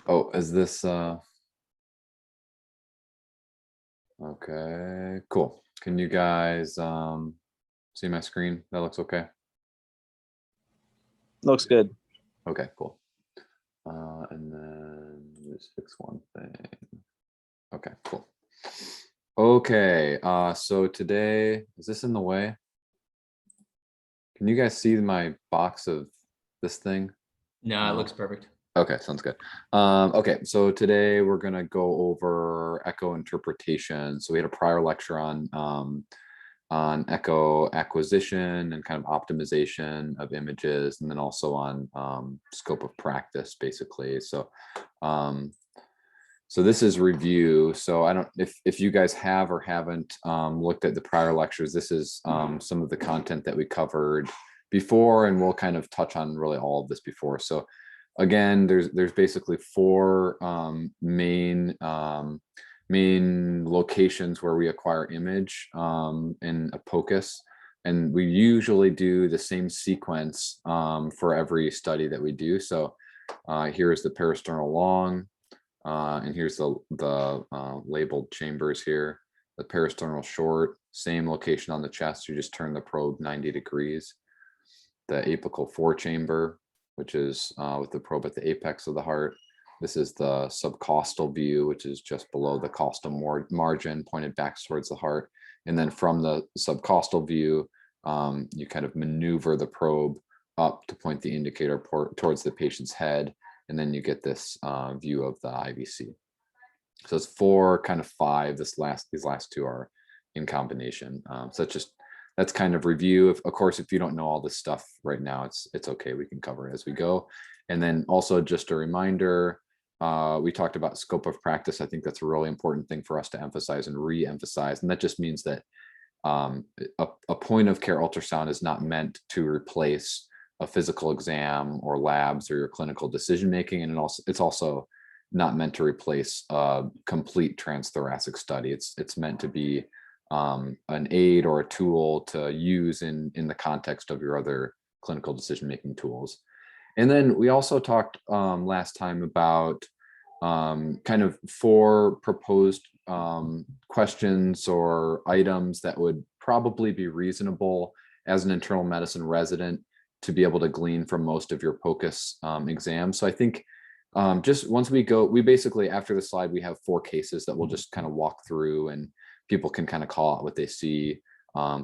Oh, is this okay, cool. Can you guys see my screen? That looks okay. Looks good. Okay, cool. And then let's fix one thing. Okay, cool. Okay, so today, is this in the way? Can you guys see my box of this thing? No, it looks perfect. Okay, sounds good. Okay, so today we're gonna go over echo interpretation. So we had a prior lecture on echo acquisition and kind of optimization of images, and then also on scope of practice, basically. So this is review. So I don't, if you guys have or haven't looked at the prior lectures, this is some of the content that we covered before, and we'll kind of touch on really all of this before. So again, there's basically four main locations where we acquire image in a POCUS. And we usually do the same sequence for every study that we do. So here's the parasternal long, and here's the labeled chambers here. The parasternal short, same location on the chest. You just turn the probe 90 degrees. The apical forechamber, which is with the probe at the apex of the heart. This is the subcostal view, which is just below the costal margin, pointed back towards the heart. And then from the subcostal view, you kind of maneuver the probe up to point the indicator port towards the patient's head. And then you get this view of the IVC. So it's four, kind of five. These last two are in combination. So that's kind of review. Of course, if you don't know all this stuff right now, it's okay. We can cover it as we go. And then also just a reminder, we talked about scope of practice. I think that's a really important thing for us to emphasize and re-emphasize. And that just means that a point of care ultrasound is not meant to replace a physical exam or labs or your clinical decision making, and it's also not meant to replace a complete transthoracic study. It's meant to be an aid or a tool to use in the context of your other clinical decision making tools. And then we also talked last time about kind of four proposed questions or items that would probably be reasonable as an internal medicine resident to be able to glean from most of your POCUS exams. So I think just once we basically, after the slide, we have four cases that we'll just kind of walk through, and people can kind of call out what they see.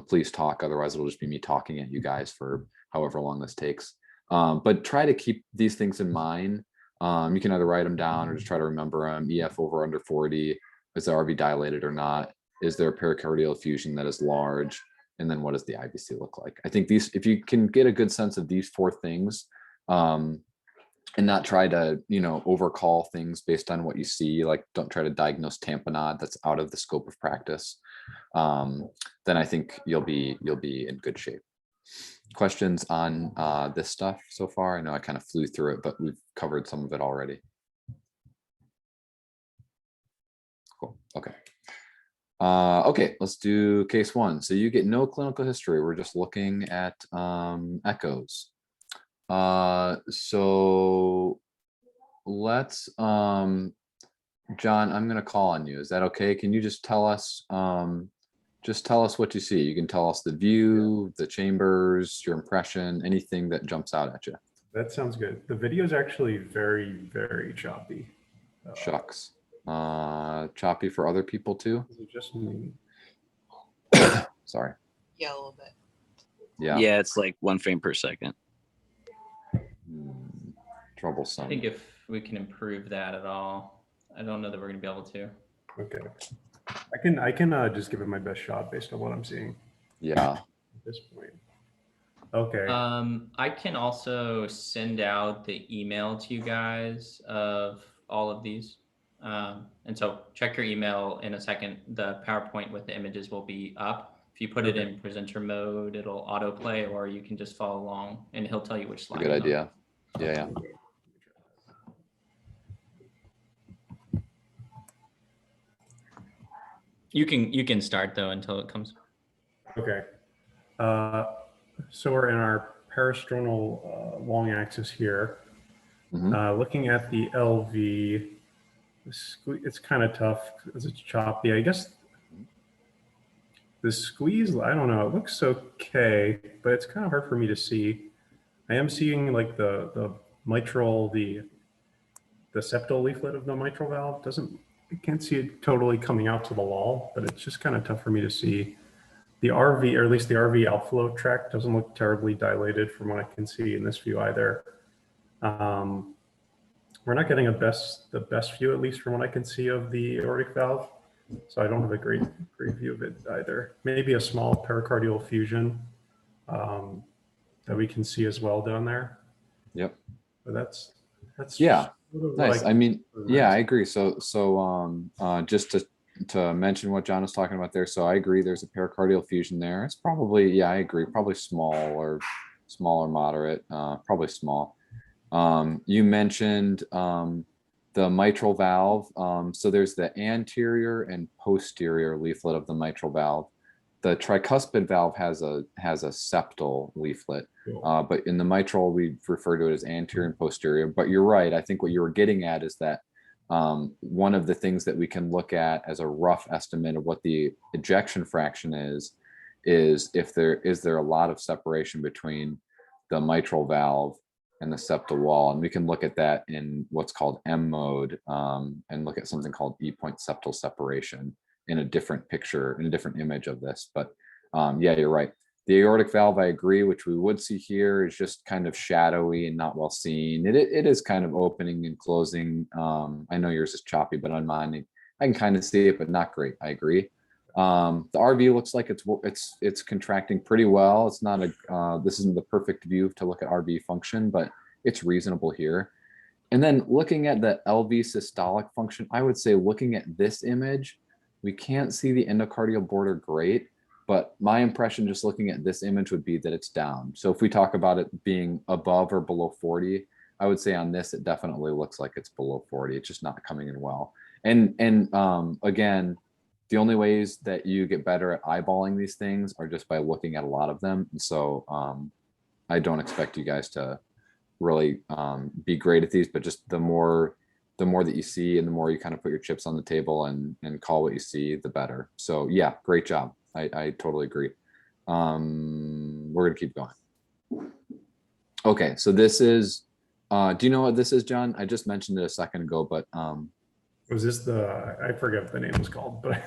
Please talk, otherwise it'll just be me talking at you guys for however long this takes. But try to keep these things in mind. You can either write them down or just try to remember them. EF over under 40, is the RV dilated or not? Is there a pericardial effusion that is large? And then what does the IVC look like? I think if you can get a good sense of these four things, and not try to, overcall things based on what you see, like don't try to diagnose tamponade that's out of the scope of practice, then I think you'll be in good shape. Questions on this stuff so far? I know I kind of flew through it, but we've covered some of it already. Cool. Okay. Okay, let's do case one. So you get no clinical history. We're just looking at echoes. So let's, John, I'm going to call on you. Is that okay? Can you just tell us what you see? You can tell us the view, the chambers, your impression, anything that jumps out at you. That sounds good. The video is actually very, very choppy. Shucks. Choppy for other people too? Is it just me? Sorry. Yeah, a little bit. Yeah, it's like 1 frame per second. Troublesome. I think if we can improve that at all, I don't know that we're going to be able to. Okay. I can just give it my best shot based on what I'm seeing Yeah. at this point. Okay. I can also send out the email to you guys of all of these. And so check your email in a second. The PowerPoint with the images will be up. If you put it in presenter mode, it'll autoplay, or you can just follow along and he'll tell you which slide. Good idea. Yeah. You can start though until it comes. Okay. So we're in our parasternal long axis here. Looking at the LV, it's kind of tough because it's choppy. I guess the squeeze, I don't know, it looks okay, but it's kind of hard for me to see. I am seeing like the mitral, the septal leaflet of the mitral valve I can't see it totally coming out to the wall, but it's just kind of tough for me to see. The RV, or at least the RV outflow tract, doesn't look terribly dilated from what I can see in this view either. We're not getting the best view, at least from what I can see, of the aortic valve. So I don't have a great view of it either. Maybe a small pericardial effusion that we can see as well down there. Yep. But that's yeah, sort of nice. like, I mean, yeah, I agree. So just to mention what John was talking about there. So I agree. There's a pericardial effusion there. It's probably, yeah, I agree. Probably small or moderate, probably small. You mentioned the mitral valve. So there's the anterior and posterior leaflet of the mitral valve. The tricuspid valve has a septal leaflet, but in the mitral, we refer to it as anterior and posterior. But you're right. I think what you were getting at is that one of the things that we can look at as a rough estimate of what the ejection fraction is if there a lot of separation between the mitral valve and the septal wall. And we can look at that in what's called M mode and look at something called E-point septal separation in a different picture, in a different image of this. But yeah, you're right. The aortic valve, I agree, which we would see here, is just kind of shadowy and not well seen. It is kind of opening and closing. I know yours is choppy, but on mine, I can kind of see it, but not great. I agree. The RV looks like it's contracting pretty well. It's not this isn't the perfect view to look at RV function, but it's reasonable here. And then looking at the LV systolic function, I would say looking at this image, we can't see the endocardial border great, but my impression just looking at this image would be that it's down. So if we talk about it being above or below 40, I would say on this, it definitely looks like it's below 40. It's just not coming in well. And again, the only ways that you get better at eyeballing these things are just by looking at a lot of them. And so I don't expect you guys to really be great at these, but just the more that you see and the more you kind of put your chips on the table and call what you see, the better. So yeah, great job. I totally agree. We're gonna keep going. Okay, so this is, do you know what this is, John? I just mentioned it a second ago, but was this I forget what the name was called, but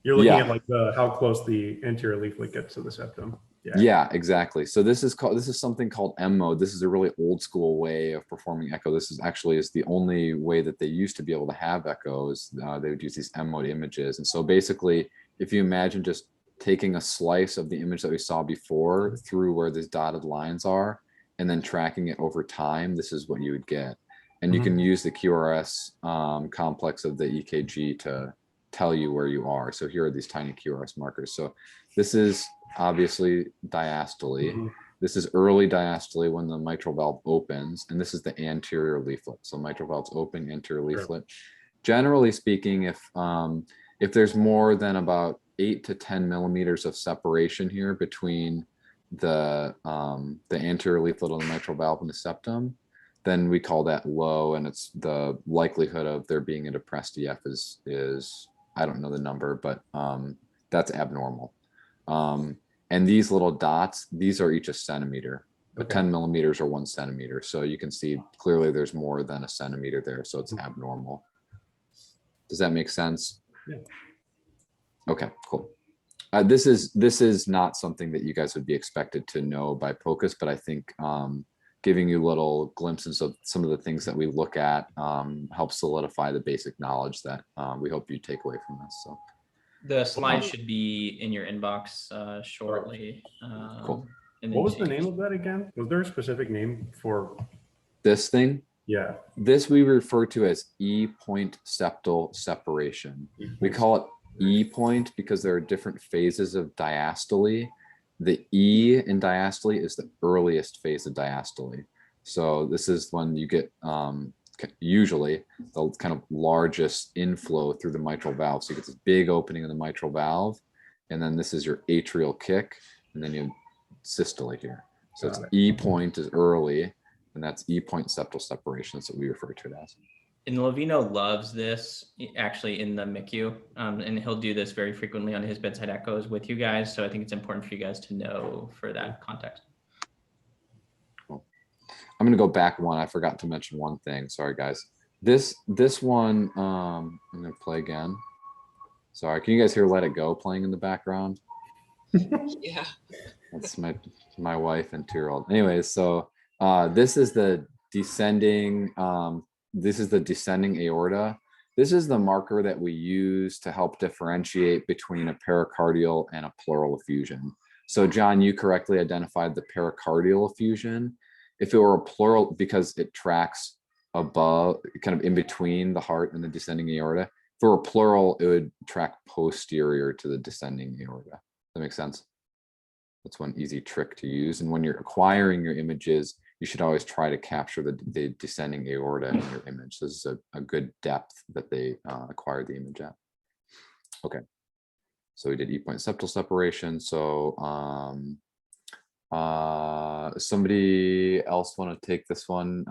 you're looking at like how close the anterior leaflet gets to the septum. Yeah, exactly. So this is something called M mode. This is a really old school way of performing echo. This is actually the only way that they used to be able to have echoes. They would use these M mode images. And so basically, if you imagine just taking a slice of the image that we saw before through where these dotted lines are, and then tracking it over time, this is what you would get. And you can use the QRS complex of the EKG to tell you where you are. So here are these tiny QRS markers. So this is obviously diastole. This is early diastole when the mitral valve opens, and this is the anterior leaflet. So mitral valve's open, anterior leaflet. Generally speaking, if there's more than about 8 to 10 millimeters of separation here between the anterior leaflet of the mitral valve and the septum, then we call that low, and it's the likelihood of there being a depressed EF is I don't know the number, but that's abnormal. And these little dots, these are each a centimeter, but 10 millimeters or 1 centimeter. So you can see clearly there's more than a centimeter there. So it's abnormal. Does that make sense? Yeah. Okay, cool. This is not something that you guys would be expected to know by POCUS, but I think giving you little glimpses of some of the things that we look at helps solidify the basic knowledge that we hope you take away from this. So the slide should be in your inbox shortly. Cool. What was the name of that again? Was there a specific name for this thing? Yeah. This we refer to as E-point septal separation. We call it E-point because there are different phases of diastole. The E in diastole is the earliest phase of diastole. So this is when you get usually the kind of largest inflow through the mitral valve. So you get this big opening of the mitral valve, and then this is your atrial kick, and then you have systole here. So it's E-point is early, And that's E-point septal separations that we refer to it as. And Lovino loves this actually in the MICU, and he'll do this very frequently on his bedside echoes with you guys. So I think it's important for you guys to know for that context. Cool. I'm gonna go back one. I forgot to mention one thing. Sorry, guys. This one, I'm gonna play again. Sorry, can you guys hear "Let It Go" playing in the background? Yeah. That's my wife and 2-year-old. Anyways, so this is the descending. This is the descending aorta. This is the marker that we use to help differentiate between a pericardial and a pleural effusion. So John, you correctly identified the pericardial effusion. If it were a pleural, because it tracks above, kind of in between the heart and the descending aorta. If it were pleural, it would track posterior to the descending aorta. That makes sense? That's one easy trick to use. And when you're acquiring your images, you should always try to capture the descending aorta in your image. This is a good depth that they acquired the image at. Okay, so we did E-point septal separation. So somebody else want to take this one?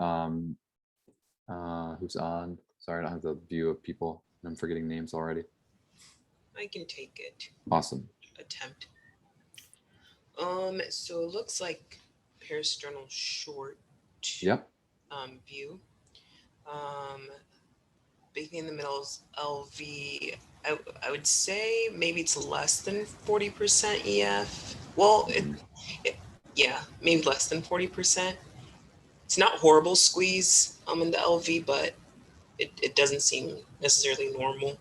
Who's on? Sorry, I don't have the view of people. I'm forgetting names already. I can take it. Awesome. Attempt. So it looks like parasternal short. Yep. View. Basically in the middle is LV. I would say maybe it's less than 40% EF. Well, yeah, maybe less than 40%. It's not horrible squeeze in the LV, but it doesn't seem necessarily normal.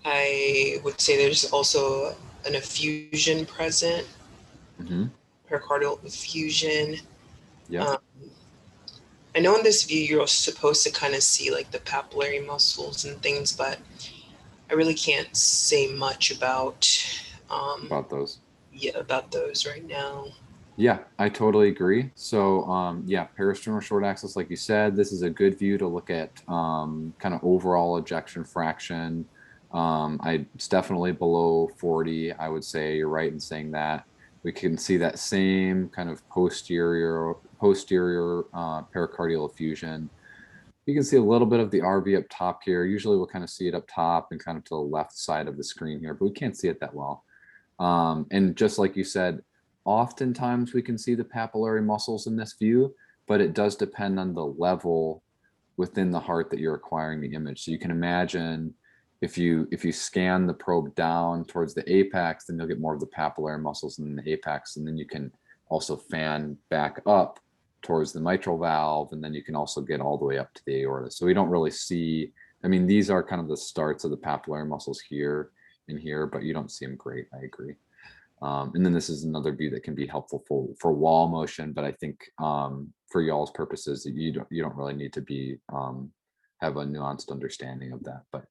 I would say there's also an effusion present, pericardial effusion. Yeah. I know in this view you're supposed to kind of see like the papillary muscles and things, but I really can't say much about those. Yeah, about those right now. Yeah, I totally agree. So yeah, parasternal short axis, like you said, this is a good view to look at kind of overall ejection fraction. It's definitely below 40. I would say you're right in saying that. We can see that same kind of posterior pericardial effusion. You can see a little bit of the RV up top here. Usually we'll kind of see it up top and kind of to the left side of the screen here, but we can't see it that well. And just like you said, oftentimes we can see the papillary muscles in this view, but it does depend on the level within the heart that you're acquiring the image. So you can imagine if you scan the probe down towards the apex, then you'll get more of the papillary muscles in the apex, and then you can also fan back up towards the mitral valve, and then you can also get all the way up to the aorta. So we don't really see, I mean, these are kind of the starts of the papillary muscles here and here, but you don't see them great. I agree. And then this is another view that can be helpful for wall motion, but I think for y'all's purposes, you don't really need to be have a nuanced understanding of that. But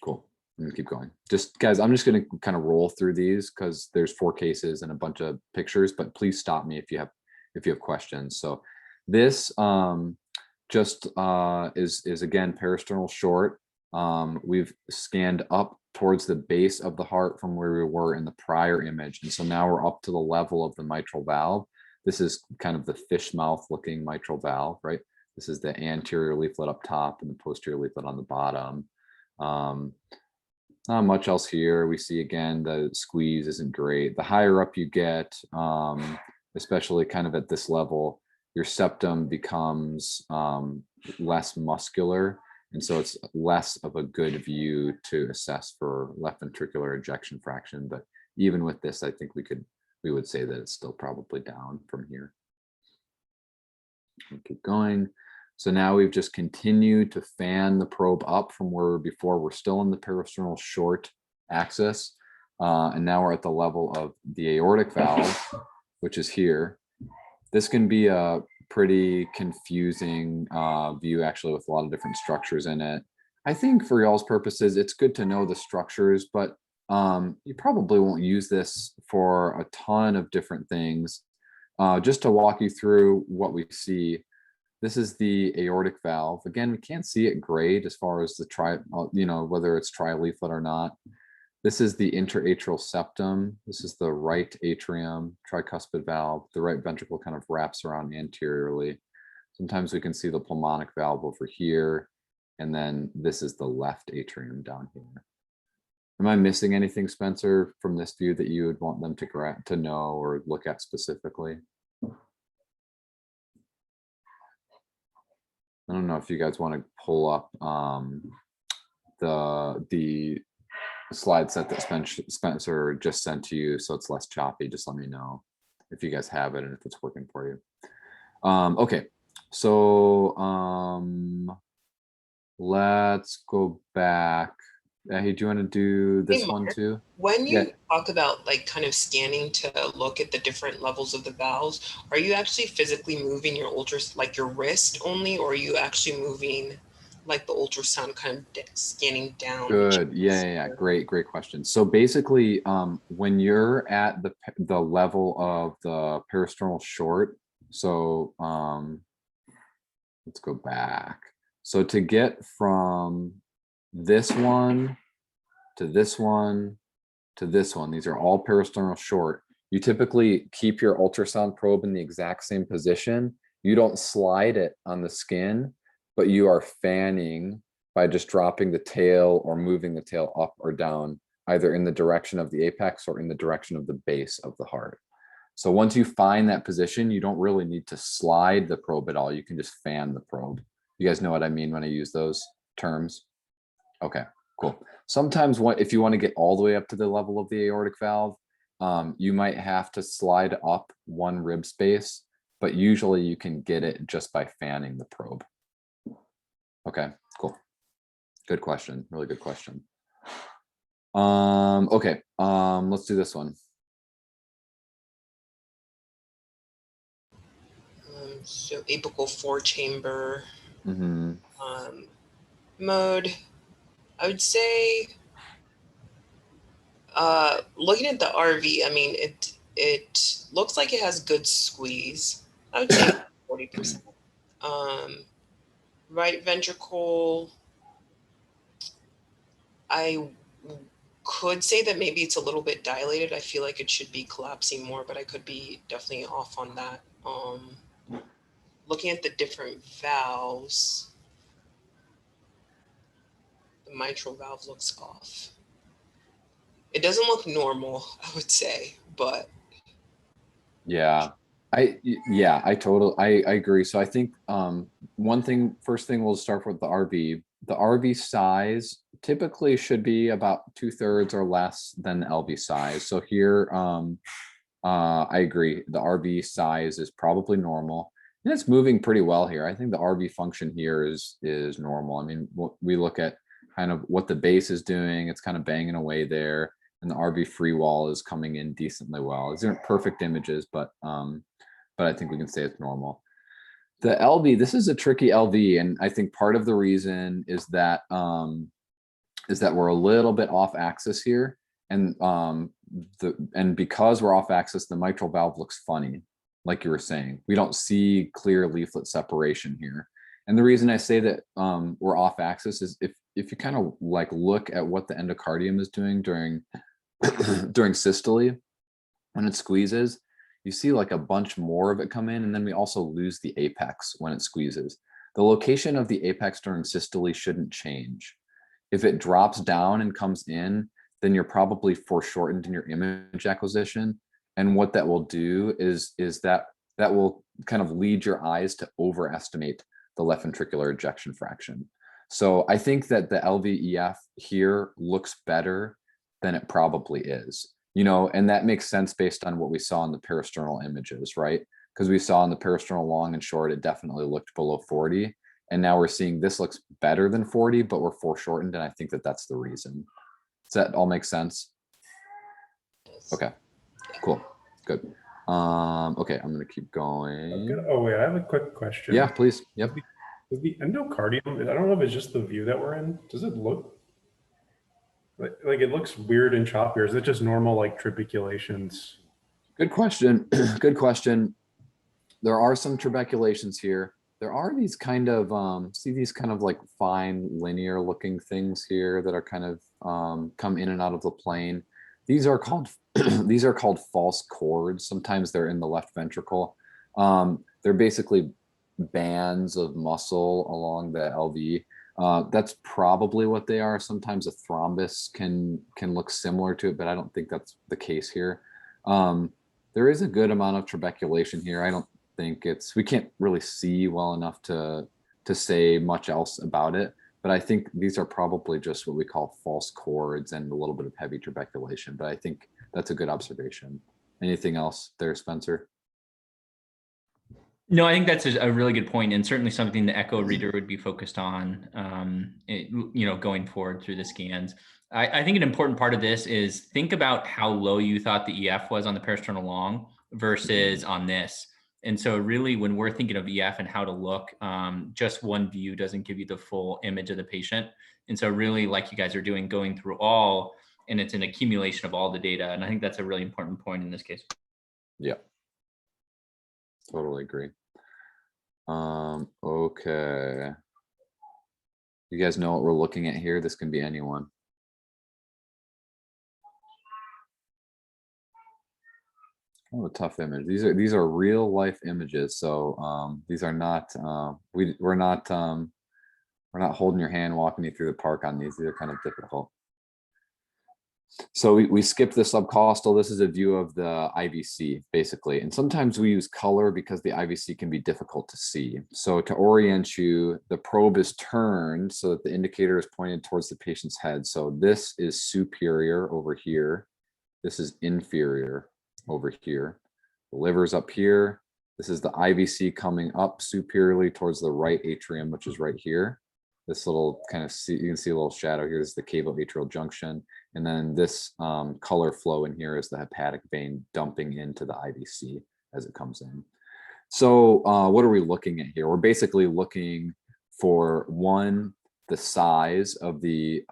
cool. I'm gonna keep going. Just guys, I'm just gonna kind of roll through these because there's 4 cases and a bunch of pictures. But please stop me if you have questions. So this just is again parasternal short. We've scanned up towards the base of the heart from where we were in the prior image. And so now we're up to the level of the mitral valve. This is kind of the fish mouth looking mitral valve, right? This is the anterior leaflet up top and the posterior leaflet on the bottom. Not much else here. We see again, the squeeze isn't great. The higher up you get, especially kind of at this level, your septum becomes less muscular. And so it's less of a good view to assess for left ventricular ejection fraction. But even with this, I think we would say that it's still probably down from here. We'll keep going. So now we've just continued to fan the probe up from where before we're still in the parasternal short axis. And now we're at the level of the aortic valve, which is here. This can be a pretty confusing view actually with a lot of different structures in it. I think for y'all's purposes, it's good to know the structures, but you probably won't use this for a ton of different things. Just to walk you through what we see, this is the aortic valve. Again, we can't see it great as far as the whether it's trileaflet or not. This is the interatrial septum. This is the right atrium, tricuspid valve. The right ventricle kind of wraps around anteriorly. Sometimes we can see the pulmonic valve over here. And then this is the left atrium down here. Am I missing anything, Spencer, from this view that you would want them to know or look at specifically? I don't know if you guys want to pull up the slide set that Spencer just sent to you, so it's less choppy. Just let me know if you guys have it and if it's working for you. Okay, so let's go back. Hey, do you want to do this one too? When you talk about like kind of scanning to look at the different levels of the valves, are you actually physically moving your like your wrist only, or are you actually moving like the ultrasound kind of scanning down? Good. Yeah. Great question. So basically, when you're at the level of the peristernal short, so let's go back. So to get from this one to this one to this one, these are all peristernal short. You typically keep your ultrasound probe in the exact same position. You don't slide it on the skin, but you are fanning by just dropping the tail or moving the tail up or down, either in the direction of the apex or in the direction of the base of the heart. So once you find that position, you don't really need to slide the probe at all. You can just fan the probe. You guys know what I mean when I use those terms? Okay, cool. Sometimes if you want to get all the way up to the level of the aortic valve, you might have to slide up one rib space, but usually you can get it just by fanning the probe. Okay, cool. Good question. Really good question. Okay, let's do this one. So apical 4-chamber Mm-hmm. mode, I would say, looking at the RV, I mean, it looks like it has good squeeze. I would say 40%. Right ventricle, I could say that maybe it's a little bit dilated. I feel like it should be collapsing more, but I could be definitely off on that. Looking at the different valves, the mitral valve looks off. It doesn't look normal, I would say, but Yeah, I agree. So I think first thing we'll start with the RV. The RV size typically should be about 2/3 or less than the LV size. So here, I agree. The RV size is probably normal. And it's moving pretty well here. I think the RV function here is normal. I mean, we look at kind of what the base is doing. It's kind of banging away there. And the RV free wall is coming in decently well. These aren't perfect images, but I think we can say it's normal. The LV, this is a tricky LV, and I think part of the reason is that we're a little bit off axis here, and because we're off axis, the mitral valve looks funny, like you were saying. We don't see clear leaflet separation here, and the reason I say that we're off axis is if you kind of like look at what the endocardium is doing during during systole, when it squeezes, you see like a bunch more of it come in, and then we also lose the apex when it squeezes. The location of the apex during systole shouldn't change. If it drops down and comes in, then you're probably foreshortened in your image acquisition. And what that will do is that will kind of lead your eyes to overestimate the left ventricular ejection fraction. So I think that the LVEF here looks better than it probably is, and that makes sense based on what we saw in the peristernal images, right? Because we saw in the peristernal long and short, it definitely looked below 40. And now we're seeing this looks better than 40, but we're foreshortened. And I think that that's the reason. Does that all make sense? Okay, cool, good. Okay, I'm gonna keep going. Oh wait, I have a quick question. Yeah, please. Yep. Is the endocardium, I don't know if it's just the view that we're in. Does it look like it looks weird and choppy, or is it just normal like trabeculations? Good question. Good question. There are some trabeculations here. there are these kind of, see these kind of like fine linear looking things here that are kind of come in and out of the plane. These are called these are called false chords. Sometimes they're in the left ventricle. They're basically bands of muscle along the LV. That's probably what they are. Sometimes a thrombus can look similar to it, but I don't think that's the case here. There is a good amount of trabeculation here. I don't think we can't really see well enough to say much else about it, but I think these are probably just what we call false chords and a little bit of heavy trabeculation, but I think that's a good observation. Anything else there, Spencer? No, I think that's a really good point, and certainly something the echo reader would be focused on, going forward through the scans. I think an important part of this is think about how low you thought the EF was on the parasternal long versus on this. And so really when we're thinking of EF and how to look, just one view doesn't give you the full image of the patient. And so really, like you guys are doing, going through all, and it's an accumulation of all the data. And I think that's a really important point in this case. Yeah, totally agree. Okay. You guys know what we're looking at here? This can be anyone. Oh, a tough image. These are real life images. So these are not we're not holding your hand walking you through the park on these. These are kind of difficult. So we skip the subcostal. This is a view of the IVC basically. And sometimes we use color because the IVC can be difficult to see. So to orient you, the probe is turned so that the indicator is pointed towards the patient's head. So this is superior over here. This is inferior over here. The liver's up here. This is the IVC coming up superiorly towards the right atrium, which is right here. This little kind of you can see a little shadow here. This is the cavo-atrial junction. And then this color flow in here is the hepatic vein dumping into the IVC as it comes in. So what are we looking at here? We're basically looking for one, the size of the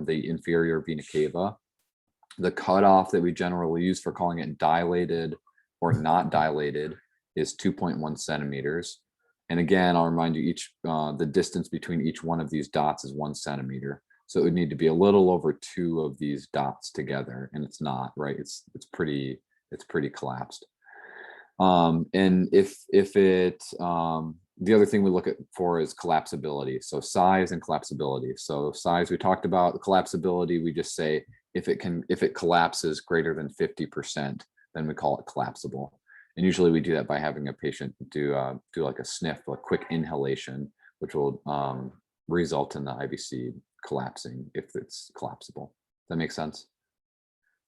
inferior vena cava. The cutoff that we generally use for calling it dilated or not dilated is 2.1 centimeters. And again, I'll remind you, the distance between each one of these dots is 1 centimeter. So it would need to be a little over 2 of these dots together, and it's not, right? It's pretty collapsed. And if it the other thing we look at for is collapsibility. So size and collapsibility. So size, we talked about. The collapsibility, we just say if it collapses greater than 50%, then we call it collapsible. And usually we do that by having a patient do like a sniff, a quick inhalation, which will result in the IVC collapsing if it's collapsible. Does that make sense?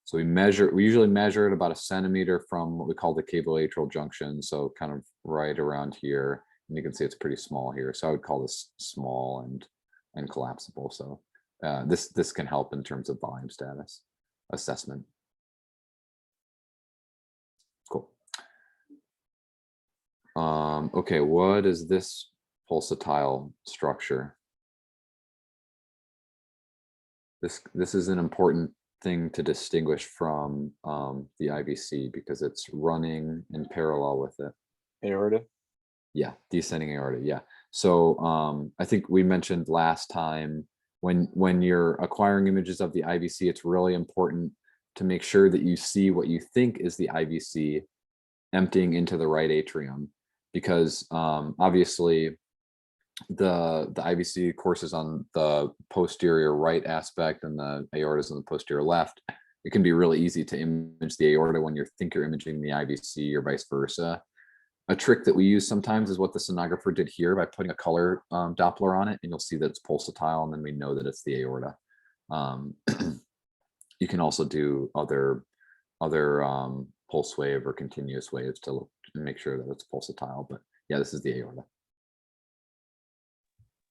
So we usually measure it about 1 centimeter from what we call the cavo-atrial junction. So kind of right around here. And you can see it's pretty small here. So I would call this small and collapsible. So this can help in terms of volume status assessment. Cool. Okay, what is this pulsatile structure? This is an important thing to distinguish from the IVC because it's running in parallel with it. Aorta? Yeah, descending aorta, yeah. So I think we mentioned last time when you're acquiring images of the IVC, it's really important to make sure that you see what you think is the IVC emptying into the right atrium, because obviously the IVC courses on the posterior right aspect and the aorta is on the posterior left. It can be really easy to image the aorta when you think you're imaging the IVC or vice versa. A trick that we use sometimes is what the sonographer did here by putting a color Doppler on it, and you'll see that it's pulsatile, and then we know that it's the aorta. You can also do other pulse wave or continuous waves to make sure that it's pulsatile, but yeah, this is the aorta.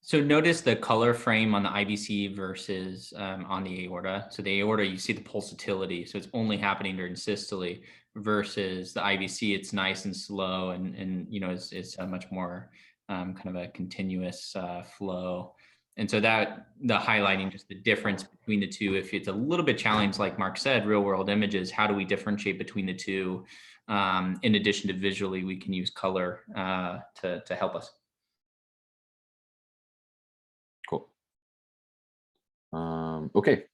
So notice the color frame on the IVC versus on the aorta. So the aorta, you see the pulsatility. So it's only happening during systole versus the IVC. It's nice and slow and it's a much more kind of a continuous flow. And so that the highlighting just the difference between the two, if it's a little bit challenged, like Mark said, real world images, how do we differentiate between the two? In addition to visually, we can use color to help us. Okay.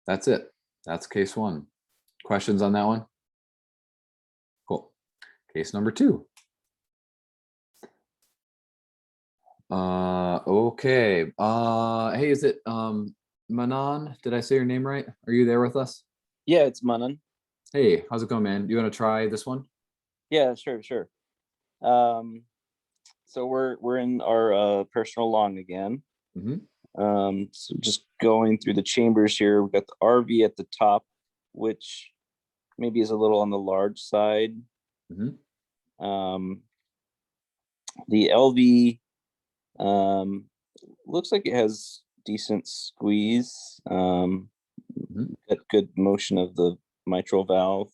That's it. That's case one. Questions on that one? Cool. Case number two. Okay. Hey, is it Manon? Did I say your name right? Are you there with us? Yeah, it's Manan. Hey, how's it going, man? You want to try this one? Yeah, sure. So we're in our personal long again. So just going through the chambers here, we've got the RV at the top, which maybe is a little on the large side. The LV looks like it has decent squeeze, got good motion of the mitral valve.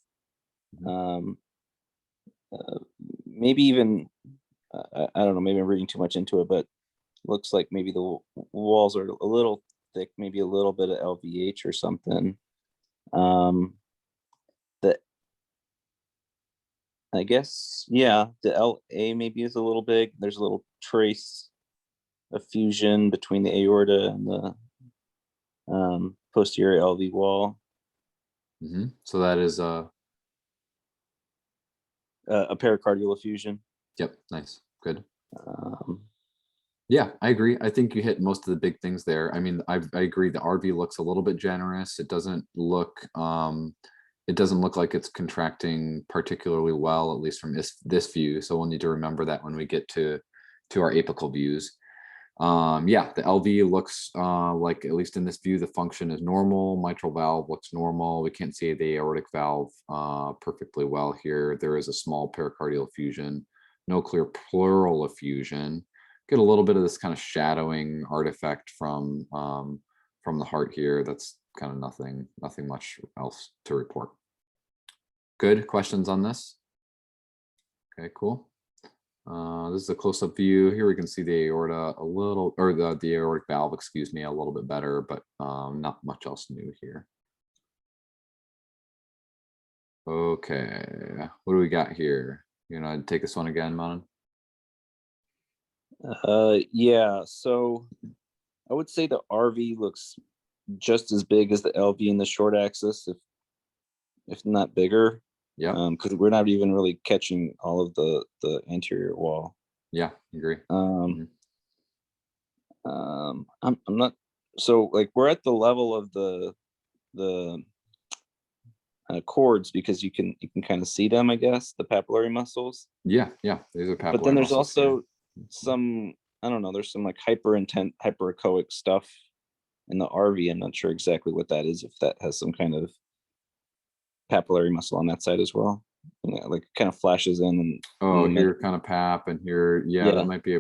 Maybe even I don't know, maybe I'm reading too much into it, but looks like maybe the walls are a little thick, maybe a little bit of LVH or something. I guess, yeah, the LA maybe is a little big. There's a little trace of fusion between the aorta and the posterior LV wall. So that is a pericardial effusion. Yep, nice, good. Yeah, I agree. I think you hit most of the big things there. I mean, I agree. The RV looks a little bit generous. It doesn't look like it's contracting particularly well, at least from this view. So we'll need to remember that when we get to our apical views. Yeah, the LV looks like, at least in this view, the function is normal. Mitral valve looks normal. We can't see the aortic valve perfectly well here. There is a small pericardial effusion, no clear pleural effusion. Get a little bit of this kind of shadowing artifact from the heart here. That's kind of nothing much else to report. Good. Questions on this? Okay, cool. This is a close-up view. Here we can see the aorta a little, or the aortic valve, excuse me, a little bit better, but not much else new here. Okay, what do we got here? You know, take this one again, Manan? Yeah, so I would say the RV looks just as big as the LV in the short axis, if not bigger. Yeah, because we're not even really catching all of the anterior wall. Yeah, agree. I'm not, so like we're at the level of the chords, because you can kind of see them, I guess, the papillary muscles. Yeah, these are papillary. But then there's muscles also here. some, I don't know, there's some like hyperechoic stuff in the RV. I'm not sure exactly what that is, if that has some kind of papillary muscle on that side as well. You know, like kind of flashes in and here kind of pap, and here, yeah, Yeah. that might be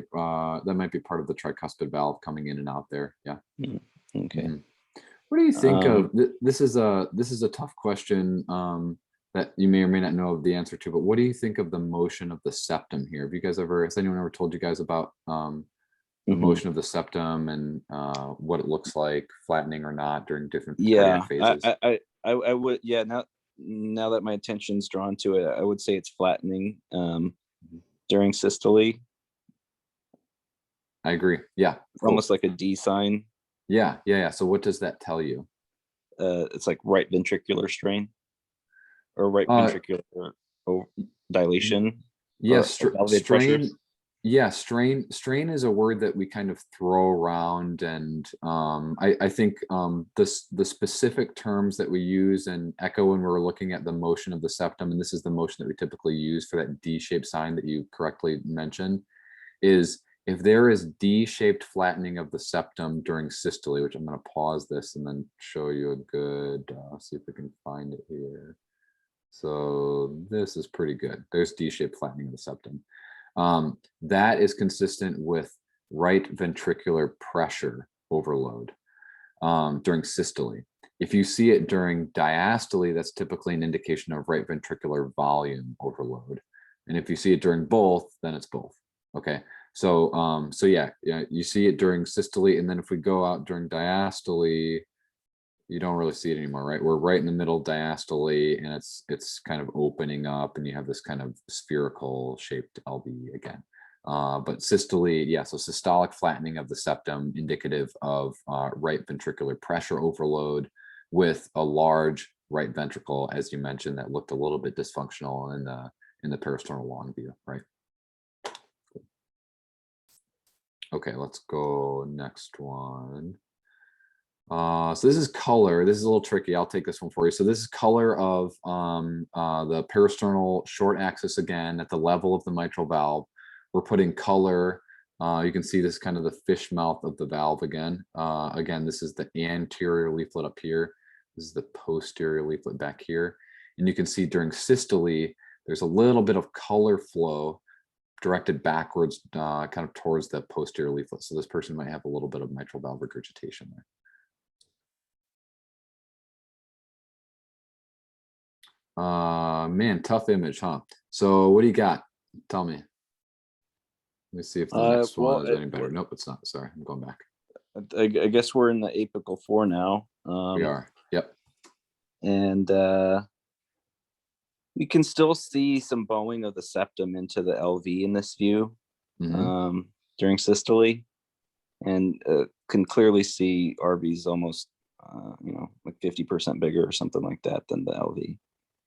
part of the tricuspid valve coming in and out there. Yeah. Okay. What do you think of this? Is a tough question that you may or may not know the answer to, but what do you think of the motion of the septum here? Have you guys has anyone ever told you guys about the motion of the septum and what it looks like, flattening or not, during different cardiac phases? I would, yeah, now that my attention's drawn to it, I would say it's flattening during systole. I agree. Yeah, cool. Almost like a D sign. Yeah. So what does that tell you? It's like right ventricular strain, or right ventricular dilation. Yes, strain. Yeah, strain is a word that we kind of throw around, and I think the specific terms that we use in echo when we're looking at the motion of the septum, and this is the motion that we typically use for that D-shaped sign that you correctly mentioned, is if there is D-shaped flattening of the septum during systole, which I'm going to pause this and then show you a good, see if we can find it here. So this is pretty good. There's D-shaped flattening of the septum. That is consistent with right ventricular pressure overload during systole. If you see it during diastole, that's typically an indication of right ventricular volume overload. And if you see it during both, then it's both. Okay. So yeah, you see it during systole, and then if we go out during diastole, you don't really see it anymore, right? We're right in the middle diastole, and it's kind of opening up, and you have this kind of spherical shaped LV again. But systole, yeah, so systolic flattening of the septum indicative of right ventricular pressure overload with a large right ventricle, as you mentioned, that looked a little bit dysfunctional in the peristernal long view, right? Okay, let's go next one. So this is color. This is a little tricky. I'll take this one for you. So this is color of the peristernal short axis again at the level of the mitral valve. We're putting color. You can see this kind of the fish mouth of the valve again. Again, this is the anterior leaflet up here. This is the posterior leaflet back here. And you can see during systole, there's a little bit of color flow directed backwards, kind of towards the posterior leaflet. So this person might have a little bit of mitral valve regurgitation there. Man, tough image, huh? So what do you got? Tell me. Let me see if the next one is any better. Nope, it's not. Sorry, I'm going back. I guess we're in the apical 4 now. We are. Yep. And we can still see some bowing of the septum into the LV in this view during systole, and can clearly see RV's almost, like 50% bigger or something like that than the LV.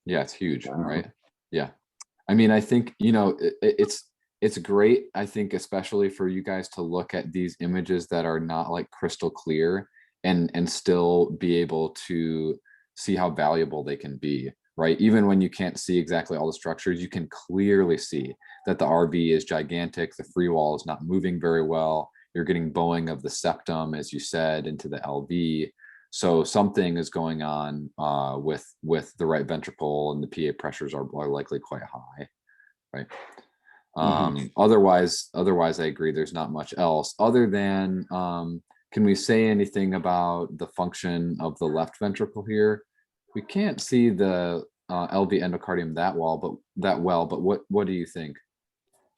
Yeah, it's huge, right? Yeah. I mean, I think, it's great, I think, especially for you guys to look at these images that are not like crystal clear and still be able to see how valuable they can be, right? Even when you can't see exactly all the structures, you can clearly see that the RV is gigantic. The free wall is not moving very well. You're getting bowing of the septum, as you said, into the LV. So something is going on with the right ventricle, and the PA pressures are likely quite high, right? Otherwise, I agree. There's not much else other than, can we say anything about the function of the left ventricle here? We can't see the LV endocardium that well, but what do you think?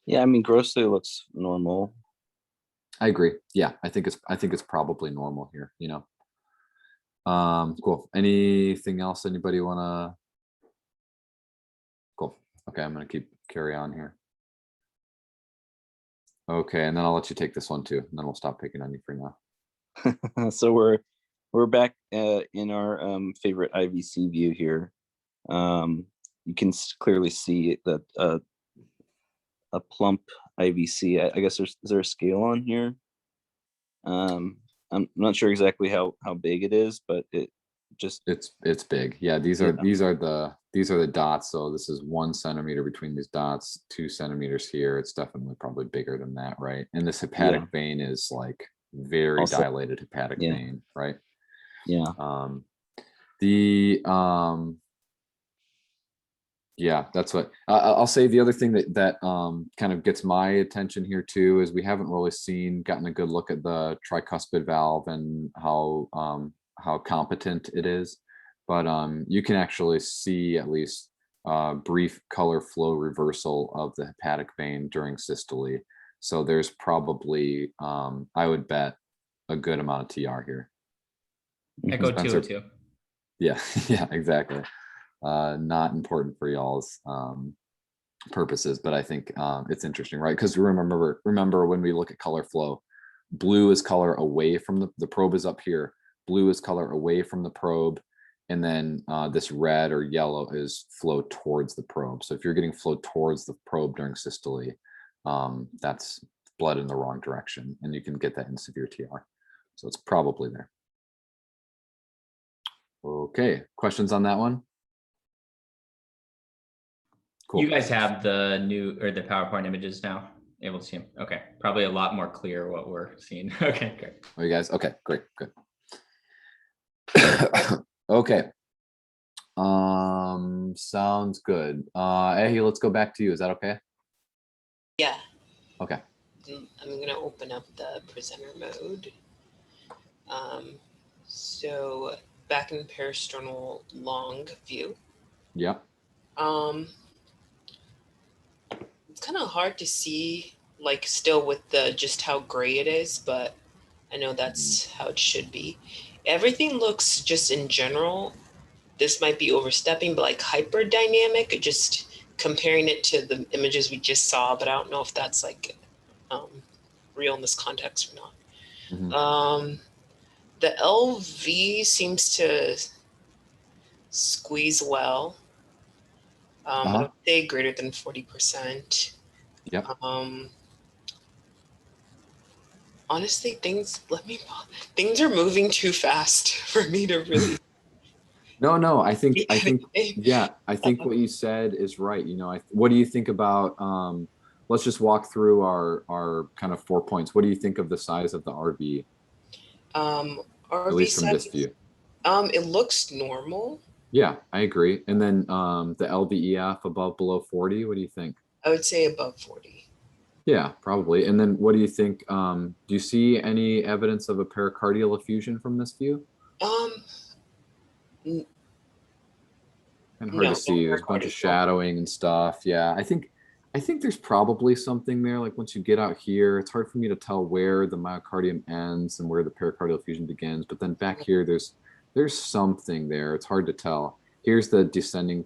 Yeah, I mean, grossly it looks normal. I agree. Yeah, I think it's probably normal here. Cool. Anything else anybody wanna? Cool. Okay, I'm gonna carry on here. Okay, and then I'll let you take this one too, and then we'll stop picking on you for now. So we're back in our favorite IVC view here. You can clearly see that a plump IVC. I guess is there a scale on here? I'm not sure exactly how big it is, but it's big. Yeah, these are the dots. So this is 1 centimeter between these dots, 2 centimeters here. It's definitely probably bigger than that, right? And this hepatic vein is like very also dilated hepatic vein, right? Yeah. Yeah, that's what I'll say. The other thing that kind of gets my attention here too is we haven't really gotten a good look at the tricuspid valve and how competent it is, but you can actually see at least brief color flow reversal of the hepatic vein during systole. So there's probably, I would bet, a good amount of TR here. Echo 202. Yeah, yeah, exactly. Not important for y'all's purposes, but I think it's interesting, right? Because remember when we look at color flow, blue is color away from the probe is up here. Blue is color away from the probe, and then this red or yellow is flow towards the probe. So if you're getting flow towards the probe during systole, that's blood in the wrong direction, and you can get that in severe TR. So it's probably there. Okay, questions on that one? Cool. You guys have the the PowerPoint images now, able to see them. Okay, probably a lot more clear what we're seeing. Okay, great. Oh, you guys, okay, great, good. Okay. Sounds good. Ehi, let's go back to you. Is that okay? Yeah. Okay. I'm gonna open up the presenter mode. So back in peristernal long view. Yep. It's kind of hard to see, like, still with just how gray it is, but I know that's how it should be. Everything looks just in general, this might be overstepping, but like hyperdynamic, just comparing it to the images we just saw, but I don't know if that's like real in this context or not. Mhm. The LV seems to squeeze well. I Uh-huh. would say greater than 40%. Yep. Honestly, things are moving too fast for me to really No, I think, be I think, anything. yeah, I think what you said is right. You know, what do you think about, let's just walk through our kind of 4 points. What do you think of the size of the RV, at RV least from this size, view? it looks normal. Yeah, I agree. And then, the LVEF above, below 40, what do you think? I would say above 40. Yeah, probably. And then what do you think? Do you see any evidence of a pericardial effusion from this view? Um, n- Kind of hard to no, no see. There's a bunch of pericardial. shadowing and stuff. Yeah, I think there's probably something there. Like once you get out here, it's hard for me to tell where the myocardium ends and where the pericardial effusion begins. But then back here, there's something there. It's hard to tell. Here's the descending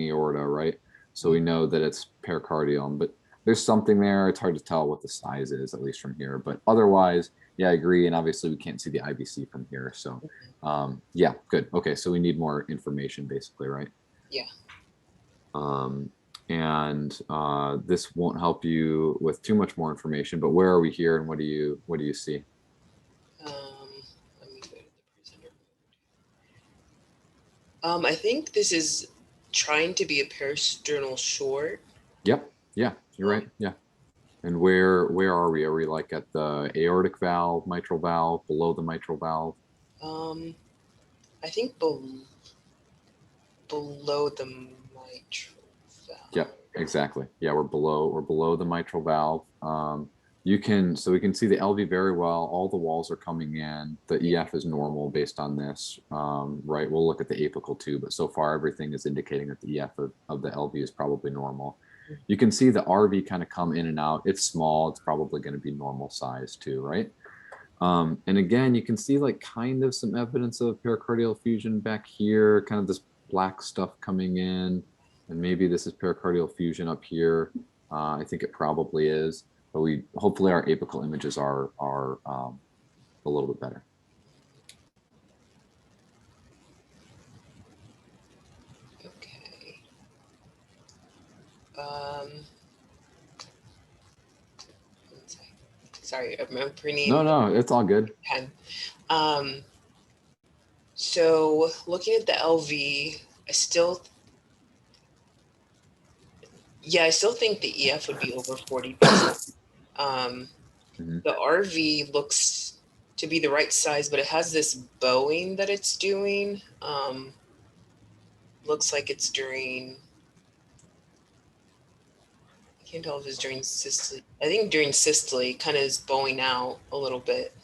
aorta, right? So we know that it's pericardium, but there's something there. It's hard to tell what the size is, at least from here. But otherwise, yeah, I agree. And obviously, we can't see the IVC from here. So yeah, good. Okay, so we need more information, basically, right? Yeah. Um, and this won't help you with too much more information, but where are we here and what do you see? Let me go to the presenter mode. I think this is trying to be a peristernal short. Yep, yeah, you're right. Yeah. And where are we? Are we like at the aortic valve, mitral valve, below the mitral valve? I think below the mitral valve. Yep, exactly. Yeah, we're below the mitral valve. So we can see the LV very well. All the walls are coming in. The EF is normal based on this, right? We'll look at the apical too, but so far everything is indicating that the EF of the LV is probably normal. You can see the RV kind of come in and out. It's small. It's probably going to be normal size too, right? And again, you can see like kind of some evidence of pericardial effusion back here, kind of this black stuff coming in, and maybe this is pericardial effusion up here. I think it probably is, but hopefully our apical images are a little bit better. Okay. One sec. Sorry, I'm opening No, it's all good. pen. So looking at the LV, I still think the EF would be over 40%. Mhm. The RV looks to be the right size, but it has this bowing that it's doing. Looks like it's during, I can't tell if it's during systole. I think during systole, kind of is bowing out a little bit.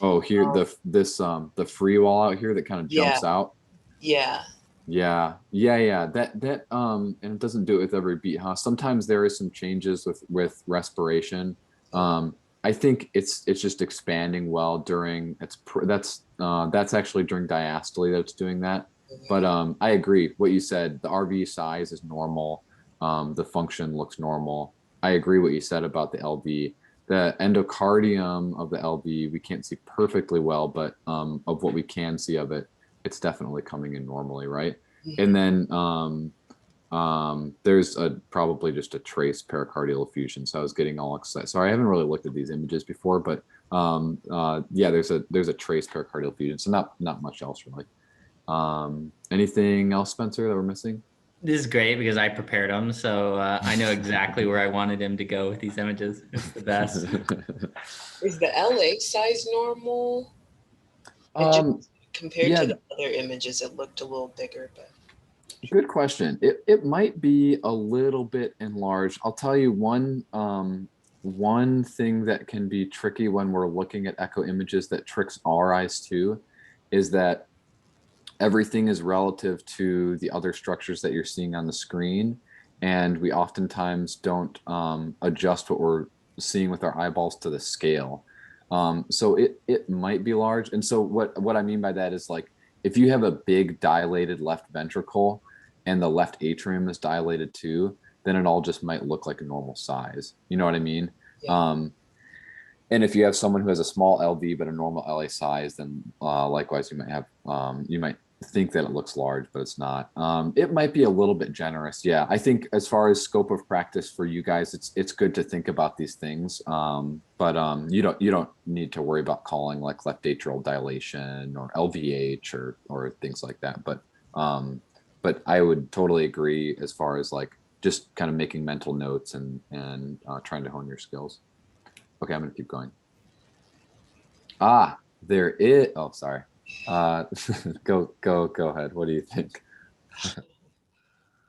Oh, here the free wall out here that kind of jumps out. Yeah. Yeah. That and it doesn't do it with every beat, huh? Sometimes there is some changes with respiration. I think it's just expanding well during that's actually during diastole that it's doing that. But I agree. What you said, the RV size is normal. The function looks normal. I agree what you said about the LV. The endocardium of the LV we can't see perfectly well, but of what we can see of it, it's definitely coming in normally, right? And then there's probably just a trace pericardial effusion. So I was getting all excited. Sorry, I haven't really looked at these images before, but yeah, there's a trace pericardial effusion. So not much else really. Anything else, Spencer, that we're missing? This is great because I prepared him, so I know exactly where I wanted him to go with these images. It's the best. Is the LA size normal? Compared yeah. to the other images, it looked a little bigger, but Good question. It might be a little bit enlarged. I'll tell you one thing that can be tricky when we're looking at echo images that tricks our eyes too, is that everything is relative to the other structures that you're seeing on the screen, and we oftentimes don't adjust what we're seeing with our eyeballs to the scale. So it might be large. And so what I mean by that is, like, if you have a big dilated left ventricle and the left atrium is dilated too, then it all just might look like a normal size. You know what I mean? Yeah. And if you have someone who has a small LV but a normal LA size, then likewise you might have you might think that it looks large, but it's not. It might be a little bit generous. Yeah, I think as far as scope of practice for you guys, it's good to think about these things. But you don't need to worry about calling like left atrial dilation or LVH or things like that. But I would totally agree as far as like just kind of making mental notes and trying to hone your skills. Okay, I'm gonna keep going. Ah, there is. Oh, sorry. Go ahead. What do you think?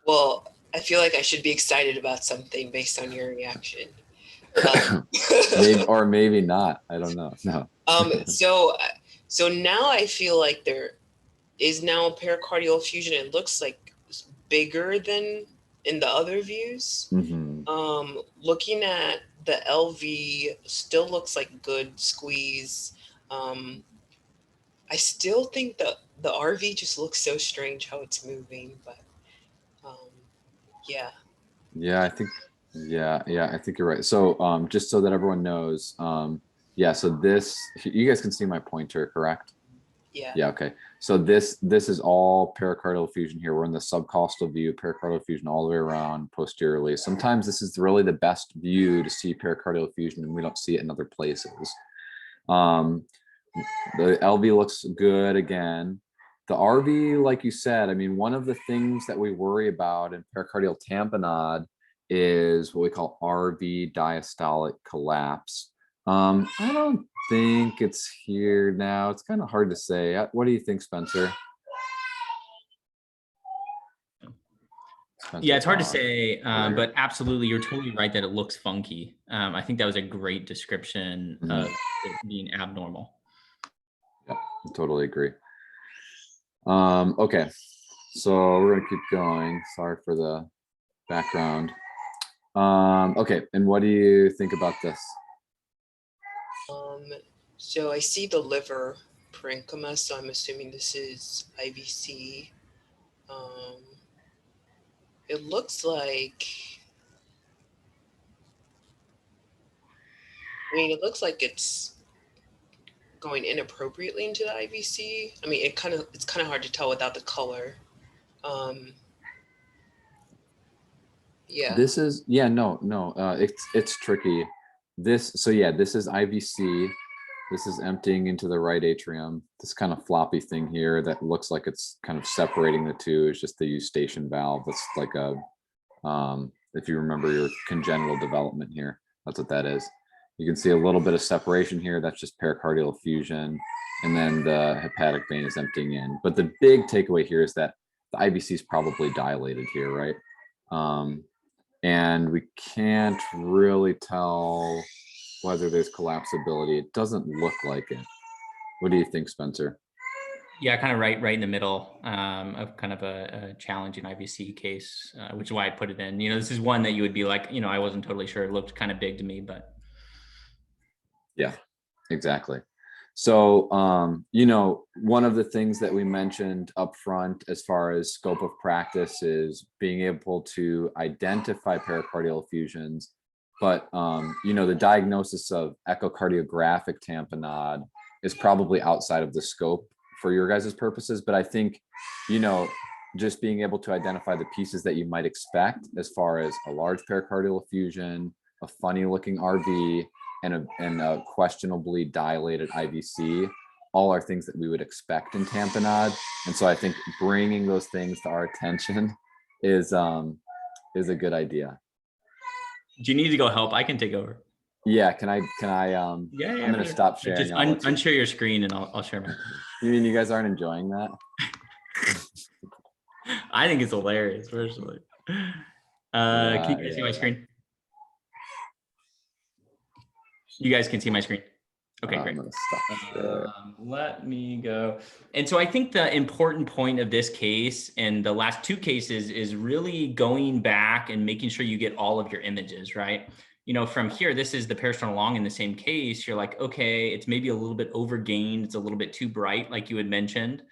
Well, I feel like I should be excited about something based on your reaction. Maybe or maybe not. I don't know. No. So now I feel like there is now a pericardial effusion. It looks like bigger than in the other views. Mhm. Looking at the LV, still looks like good squeeze. I still think the RV just looks so strange how it's moving, but yeah. Yeah, I think. Yeah, I think you're right. So, just so that everyone knows, yeah. So this, you guys can see my pointer, correct? Yeah. Yeah. Okay. So this is all pericardial effusion here. We're in the subcostal view, pericardial effusion all the way around posteriorly. Sometimes this is really the best view to see pericardial effusion, and we don't see it in other places. The LV looks good again. The RV, like you said, I mean, one of the things that we worry about in pericardial tamponade is what we call RV diastolic collapse. I don't think it's here now. It's kind of hard to say. What do you think, Spencer? Yeah, it's hard to Spencer's say, Right. but absolutely, you're totally right that it looks funky. I think that was a great description Mhm. of it being abnormal. Yep, I totally agree. Okay, so we're gonna keep going. Sorry for the background. Okay, and what do you think about this? So I see the liver parenchyma, so I'm assuming this is IVC. It looks like, it looks like it's going inappropriately into the IVC. I mean, it's kind of hard to tell without the color. Yeah. This is no, it's tricky. So yeah, this is IVC. This is emptying into the right atrium. This kind of floppy thing here that looks like it's kind of separating the two is just the eustachian valve. That's like a if you remember your congenital development here, that's what that is. You can see a little bit of separation here. That's just pericardial effusion. And then the hepatic vein is emptying in. But the big takeaway here is that the IVC is probably dilated here, right? And we can't really tell whether there's collapsibility. It doesn't look like it. What do you think, Spencer? Yeah, kind of right in the middle of kind of a challenging IVC case, which is why I put it in. This is one that you would be like, I wasn't totally sure. It looked kind of big to me, but. Yeah, exactly. So, one of the things that we mentioned up front as far as scope of practice is being able to identify pericardial effusions, but, the diagnosis of echocardiographic tamponade is probably outside of the scope for your guys' purposes. But I think, just being able to identify the pieces that you might expect as far as a large pericardial effusion, a funny looking RV, and a questionably dilated IVC, all are things that we would expect in tamponade. And so I think bringing those things to our attention is a good idea. Do you need to go help? I can take over. Yeah, can I Yeah, I'm gonna stop sharing. Just unshare your screen and I'll share mine. You mean you guys aren't enjoying that? I think it's hilarious, personally. Can you guys see my screen? You guys can see my screen. Okay, great. I'm gonna stop share. Let me go. And so I think the important point of this case and the last two cases is really going back and making sure you get all of your images, right? From here, this is the peristernal long in the same case. You're like, okay, it's maybe a little bit overgained. It's a little bit too bright, like you had mentioned.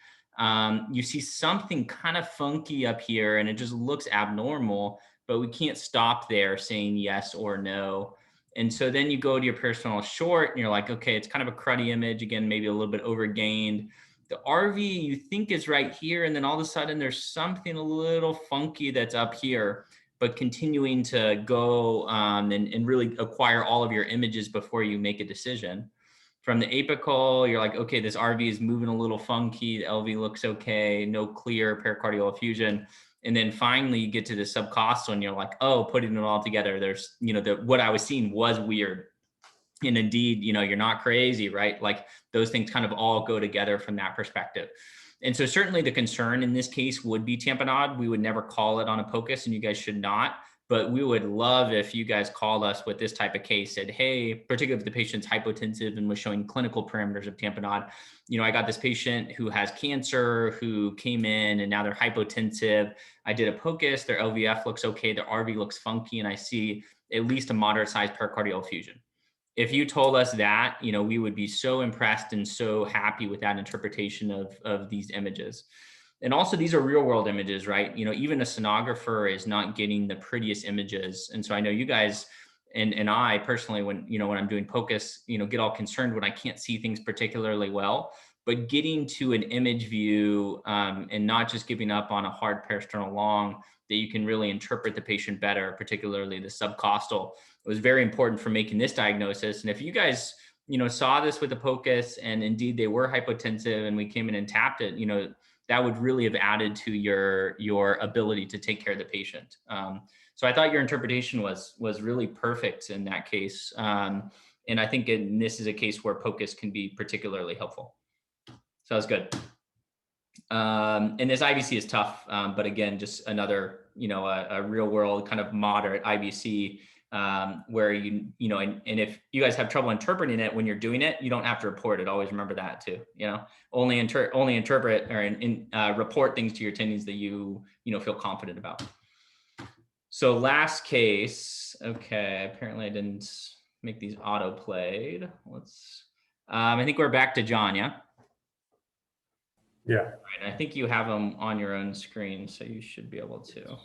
You see something kind of funky up here and it just looks abnormal. but we can't stop there saying yes or no. And so then you go to your parasternal short and you're like, okay, it's kind of a cruddy image. Again, maybe a little bit overgained. The RV you think is right here. And then all of a sudden there's something a little funky that's up here, but continuing to go and really acquire all of your images before you make a decision. From the apical, you're like, okay, this RV is moving a little funky. The LV looks okay. No clear pericardial effusion. And then finally you get to the subcostal and you're like, oh, putting it all together, there's, what I was seeing was weird. And indeed, you're not crazy, right? Like those things kind of all go together from that perspective. And so certainly the concern in this case would be tamponade. We would never call it on a POCUS, and you guys should not. But we would love if you guys called us with this type of case, said, hey, particularly if the patient's hypotensive and was showing clinical parameters of tamponade. I got this patient who has cancer, who came in and now they're hypotensive. I did a POCUS, their LVF looks okay, their RV looks funky, and I see at least a moderate sized pericardial effusion. If you told us that, we would be so impressed and so happy with that interpretation of these images. And also these are real world images, right? Even a sonographer is not getting the prettiest images. And so I know you guys and I personally, when I'm doing POCUS, get all concerned when I can't see things particularly well, but getting to an image view and not just giving up on a hard parasternal long that you can really interpret the patient better, particularly the subcostal. It was very important for making this diagnosis. And if you guys, saw this with the POCUS and indeed they were hypotensive and we came in and tapped it, that would really have added to your ability to take care of the patient. So I thought your interpretation was really perfect in that case. And I think this is a case where POCUS can be particularly helpful. So that was good. And this IVC is tough, but again, just another, a real world kind of moderate IVC where and if you guys have trouble interpreting it when you're doing it, you don't have to report it. Always remember that too. Only interpret or report things to your attendings that you feel confident about. So last case, okay. Apparently I didn't make these auto played. I think we're back to John. Yeah. Yeah. Right, I think you have them on your own screen, so you should be able to.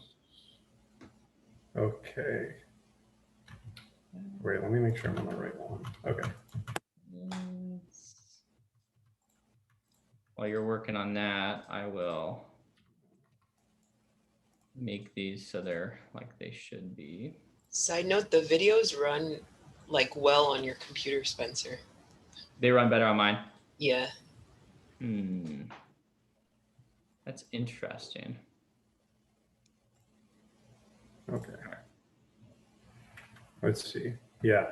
Okay. Wait, let me make sure I'm on the right one. Okay. While you're working on that, I will make these so they're like they should be. Side note, the videos run like well on your computer, Spencer. They run better on mine? Yeah. That's interesting. Okay. Let's see. Yeah.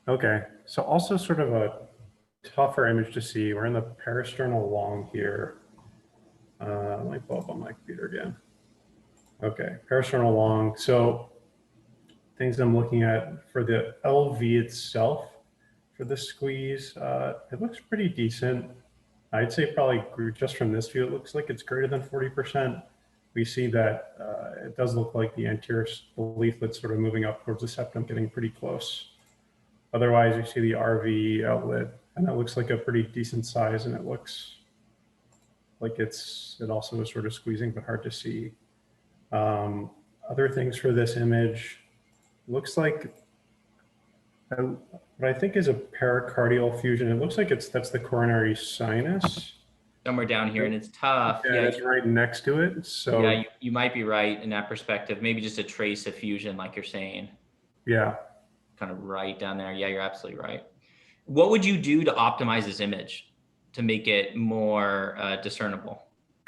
Okay. So also sort of a tougher image to see. We're in the parasternal long here. Let me pull up on my computer again. Okay, parasternal long. So things I'm looking at for the LV itself, for the squeeze, it looks pretty decent. I'd say probably just from this view, it looks like it's greater than 40%. We see that it does look like the anterior leaflet's sort of moving up towards the septum, getting pretty close. Otherwise, you see the RV outlet, and that looks like a pretty decent size, and it looks like it also is sort of squeezing, but hard to see. Other things for this image, looks like what I think is a pericardial fusion. It looks like that's the coronary sinus. Somewhere down here, and it's tough. Yeah, it's right next to it. So yeah, you might be right in that perspective. Maybe just a trace of fusion, like you're saying. Yeah. Kind of right down there. Yeah, you're absolutely right. What would you do to optimize this image to make it more discernible?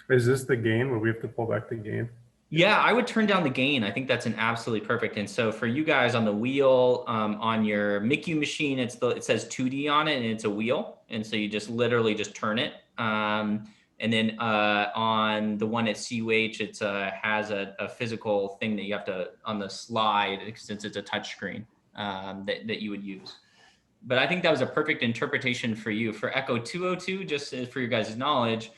Is this the gain? Would we have to pull back the gain? Yeah, I would turn down the gain. I think that's an absolutely perfect. And so for you guys on the wheel, on your MICU machine, it says 2D on it and it's a wheel. And so you just literally just turn it. And then on the one at CUH, it has a physical thing that you have to, on the slide, since it's a touch screen that you would use. But I think that was a perfect interpretation for you. For Echo 202, just for your guys' knowledge,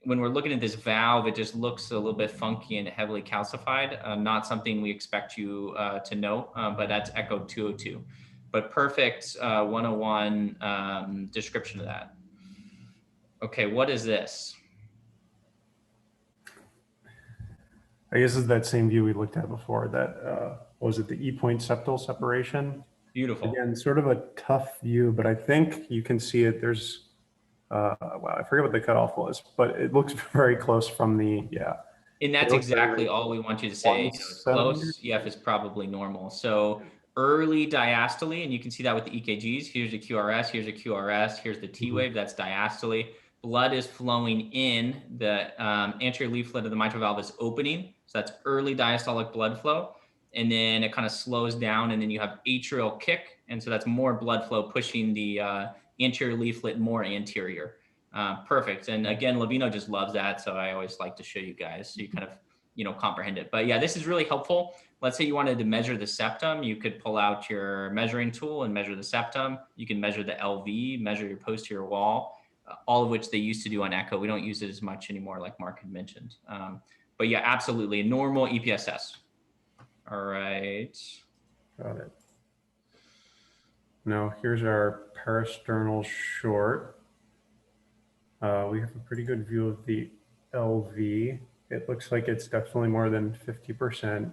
when we're looking at this valve, it just looks a little bit funky and heavily calcified. Not something we expect you to know, but that's Echo 202. But perfect 101 description of that. Okay, what is this? I guess is that same view we looked at before, that, what was it the E-point septal separation? Beautiful. Again, sort of a tough view, but I think you can see it. There's, wow, I forget what the cutoff was, but it looks very close from the, yeah. And that's It looks exactly like all we want you to say. You know, it's 170. close. EF is probably normal. So early diastole, and you can see that with the EKGs. Here's a QRS, here's a QRS, here's the T wave, that's diastole. Blood is flowing in, the anterior leaflet of the mitral valve is opening. So that's early diastolic blood flow. And then it kind of slows down, and then you have atrial kick. And so that's more blood flow pushing the anterior leaflet more anterior. Perfect. And again, Lavino just loves that. So I always like to show you guys so you kind of, you know, comprehend it. But yeah, this is really helpful. Let's say you wanted to measure the septum. You could pull out your measuring tool and measure the septum. You can measure the LV, measure your posterior wall, all of which they used to do on echo. We don't use it as much anymore, like Mark had mentioned. But yeah, absolutely. A normal EPSS. All right. Got it. Now here's our parasternal short. We have a pretty good view of the LV. It looks like it's definitely more than 50%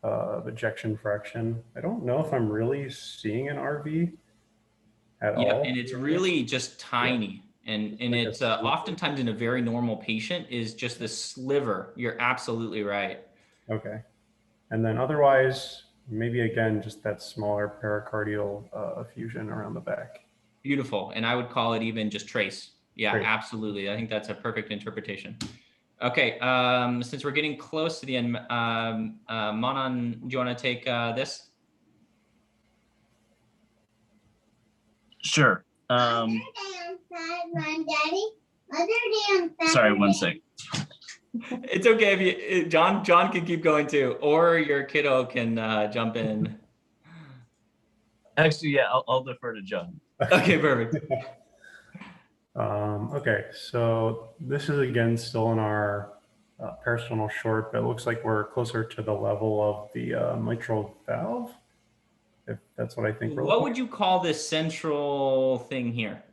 of ejection fraction. I don't know if I'm really seeing an RV at Yeah, all. and it's really just tiny. And Like a it's sliver. oftentimes in a very normal patient is just the sliver. You're absolutely right. Okay. And then otherwise, maybe again, just that smaller pericardial effusion around the back. Beautiful. And I would call it even just trace. Yeah, Great. absolutely. I think that's a perfect interpretation. Okay, since we're getting close to the end, Manan, do you want to take this? Sure. Sorry, one sec. It's okay if you, John can keep going too, or your kiddo can jump in. Actually, yeah, I'll defer to John. Okay, perfect. Okay, so this is again still in our parasternal short, but it looks like we're closer to the level of the mitral valve, if that's what I think we're What looking would you call this central thing here? at.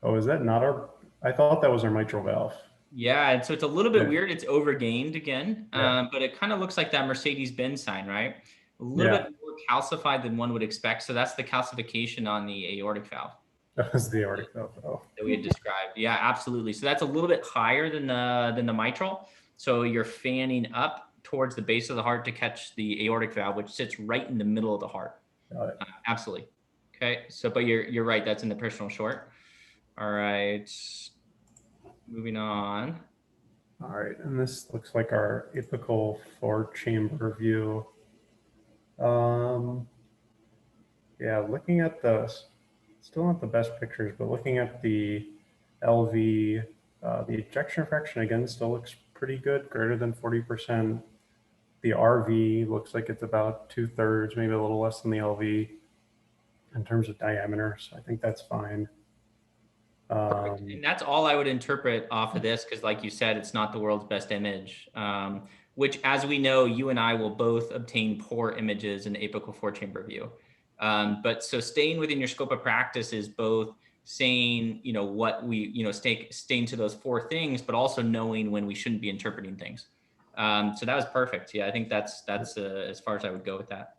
Oh, is that not our, I thought that was our mitral valve. Yeah, and so it's a little bit Yeah. weird. It's overgained again, Yeah. but it kind of looks like that Mercedes-Benz sign, right? A little Yeah. bit more calcified than one would expect. So that's the calcification on the aortic valve That was the aortic valve. Oh, that we had described. Yeah, absolutely. So that's a little bit higher than the mitral. So you're fanning up towards the base of the heart to catch the aortic valve, which sits right in the middle of the heart. got it. Absolutely. Okay. So, but you're right. That's in the parasternal short. All right. Moving on. All right, and this looks like our apical four-chamber view. Yeah, looking at the, still not the best pictures, but looking at the LV, the ejection fraction again still looks pretty good, greater than 40%. The RV looks like it's about 2/3, maybe a little less than the LV in terms of diameter, so I think that's fine. And that's all I would interpret off of this, because like you said, it's not the world's best image, which, as we know, you and I will both obtain poor images in the apical four-chamber view. But so staying within your scope of practice is both saying, you know, what we, you know, staying to those four things, but also knowing when we shouldn't be interpreting things. So that was perfect. Yeah, I think that's as far as I would go with that.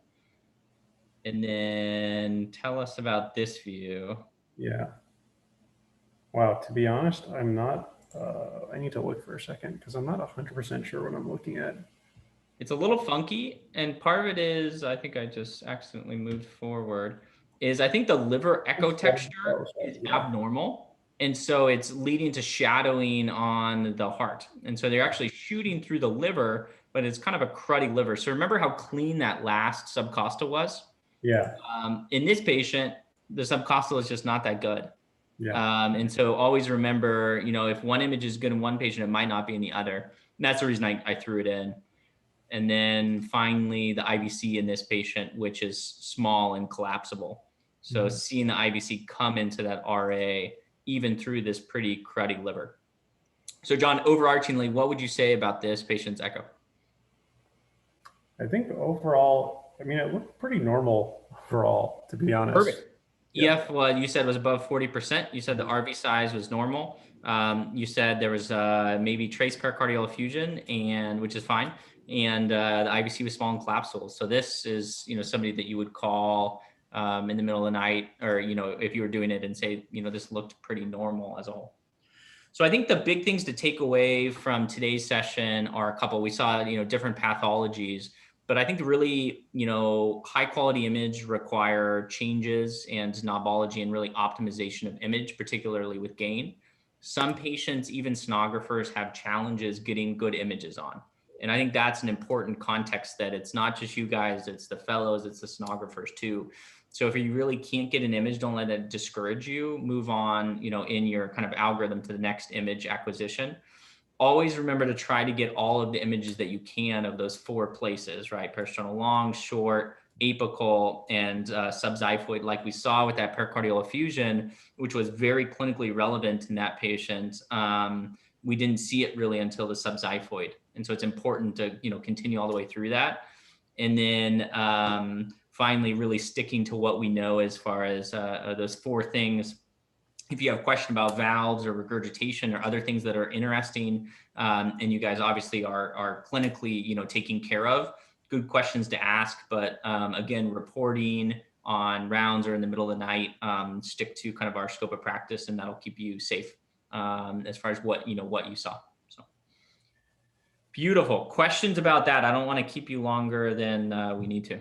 And then tell us about this view. Yeah. Wow, to be honest, I'm not, I need to look for a second because I'm not 100% sure what I'm looking at. It's a little funky, and part of it is, I think I just accidentally moved forward, is I think the liver echo texture is abnormal. And so it's leading to shadowing on the heart. And so they're actually shooting through the liver, but it's kind of a cruddy liver. So remember how clean that last subcostal was? Yeah, In this patient, the subcostal is just not that good. yeah. And so always remember, you know, if one image is good in one patient, it might not be in the other. And that's the reason I threw it in. And then finally, the IVC in this patient, which is small and collapsible. So seeing the IVC come into that RA, even through this pretty cruddy liver. So John, overarchingly, what would you say about this patient's echo? I think overall, I mean, it looked pretty normal overall, to be honest. Perfect. Yeah. EF, what you said was above 40%. You said the RV size was normal. You said there was maybe trace pericardial effusion, and which is fine, and the IVC was small and collapsible. So this is, you know, somebody that you would call in the middle of the night, or, you know, if you were doing it and say, you know, this looked pretty normal as a whole. So I think the big things to take away from today's session are a couple. We saw, you know, different pathologies, but I think the really, you know, high quality image require changes and knobology and really optimization of image, particularly with gain. Some patients, even sonographers, have challenges getting good images on. And I think that's an important context, that it's not just you guys, it's the fellows, it's the sonographers too. So if you really can't get an image, don't let that discourage you. Move on, you know, in your kind of algorithm to the next image acquisition. Always remember to try to get all of the images that you can of those 4 places, right? Peristernal long, short, apical, and subxiphoid, like we saw with that pericardial effusion, which was very clinically relevant in that patient. We didn't see it really until the subxiphoid. And so it's important to, you know, continue all the way through that. And then finally, really sticking to what we know as far as those 4 things. If you have a question about valves or regurgitation or other things that are interesting, and you guys obviously are clinically, you know, taking care of, good questions to ask. But again, reporting on rounds or in the middle of the night, stick to kind of our scope of practice, and that'll keep you safe as far as what, you know, what you saw. So beautiful questions about that. I don't want to keep you longer than we need to.